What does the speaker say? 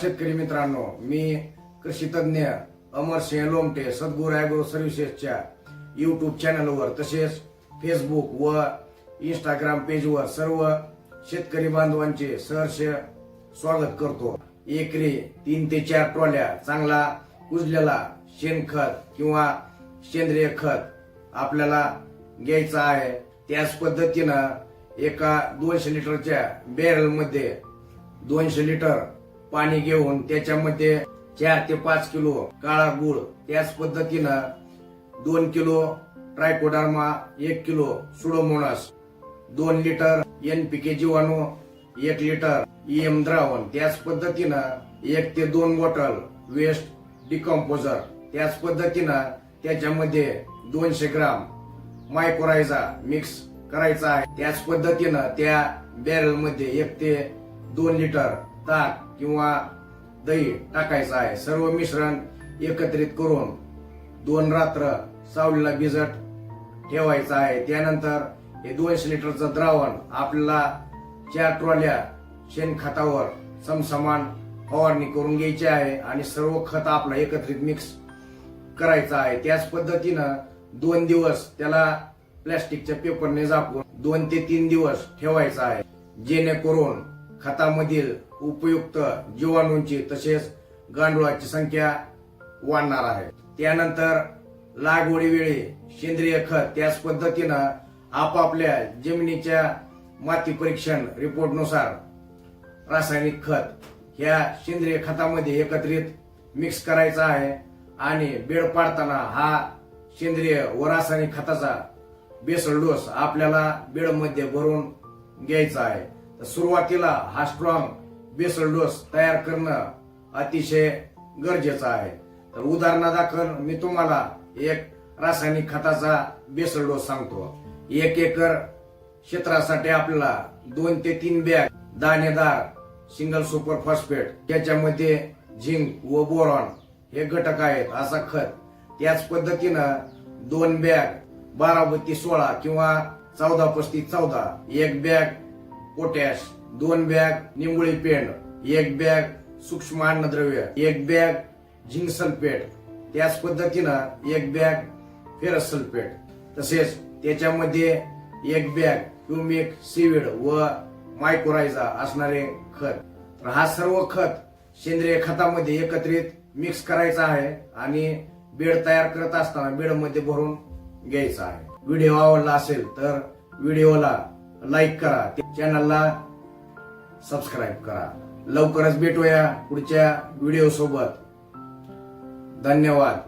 शेतकरी मित्रांनो, मी कृषी तज्ञ अमरसिंह लोमटे सद्गुरू ॲग्रो सर्व्हिसेसच्या यूट्यूब चॅनलवर तसेच फेसबुक व इंस्टाग्राम पेजवर सर्व शेतकरी बांधवांचे सहर्ष स्वागत करतो। एकरी 3 ते 4 ट्रॉल्या चांगला कुजलेला शेणखत किंवा सेंद्रिय खत आपल्याला घ्यायचा आहे। त्याच पद्धतीनं एका 200 लिटरच्या बॅरल मध्ये 200 लिटर पाणी घेऊन त्याच्यामध्ये 4 ते 5 किलो काळा गुळ, त्याच पद्धतीनं 2 kilo Trichoderma, 1 kilo Pseudomonas, 2 litre NPK जीवाणू, 1 लिटर EM द्रावण, त्याच पद्धतीनं 1 ते 2 बॉटल वेस्ट डिकम्पोजर, त्याच पद्धतीनं त्याच्यामध्ये 200 ग्राम मायक्रोरायझा मिक्स करायचा आहे। त्याच पद्धतीनं त्या बॅरल मध्ये 1 ते 2 लिटर ताक किंवा दही टाकायचं आहे। सर्व मिश्रण एकत्रित करून 2 रात्र सावलीला भिजत ठेवायचं आहे। त्यानंतर हे 200 लिटरचं द्रावण आपल्याला 4 ट्रॉल्या शेणखतावर समसमान फवारणी करून घ्यायची आहे आणि सर्व खत आपलं एकत्रित मिक्स करायचं आहे। त्याच पद्धतीनं 2 दिवस त्याला प्लास्टिकच्या पेपरने झाकून 2 ते 3 दिवस ठेवायचं आहे, जेणेकरून खतामधील उपयुक्त जीवाणूंची तसेच गांडुळाची संख्या वाढणार आहे। त्यानंतर लागवडीवेळी सेंद्रिय खत त्याच पद्धतीनं आपापल्या जमिनीच्या माती परीक्षण रिपोर्टनुसार रासायनिक खत ह्या सेंद्रिय खतामध्ये एकत्रित मिक्स करायचा आहे आणि बेड पाडताना हा सेंद्रिय व रासायनिक खताचा बेसल डोस आपल्याला बेडमध्ये भरून घ्यायचा आहे। तर सुरुवातीला हा स्ट्रॉंग बेसल डोस तयार करणं अतिशय गरजेचं आहे। तर उदाहरणादाखल मी तुम्हाला एक रासायनिक खताचा बेसल डोस सांगतो। 1 एकर क्षेत्रासाठी आपल्याला 2 ते 3 बॅग दाणेदार सिंगल सुपर फॉस्फेट, त्याच्यामध्ये झिंक व बोरॉन हे घटक आहेत असा खत, त्याच पद्धतीनं 2 बॅग 12-32-16 किंवा 14-35-14, 1 बॅग पोटॅश, 2 बॅग निंबुळी पेंड, 1 बॅग सूक्ष्म अन्नद्रव्य, 1 बॅग झिंक सल्फेट, त्याच पद्धतीनं 1 बॅग फेरस सल्फेट, तसेच त्याच्यामध्ये 1 बॅग ह्युमिक सीवीड व मायक्रोरायझा असणारे खत। तर हा सर्व खत सेंद्रिय खतामध्ये एकत्रित मिक्स करायचा आहे आणि बेड तयार करत असताना बेडमध्ये भरून घ्यायचा आहे। व्हिडिओ आवडला असेल तर व्हिडिओला लाईक करा, चॅनलला सबस्क्राईब करा। लवकरच भेटूया पुढच्या व्हिडिओ सोबत। धन्यवाद।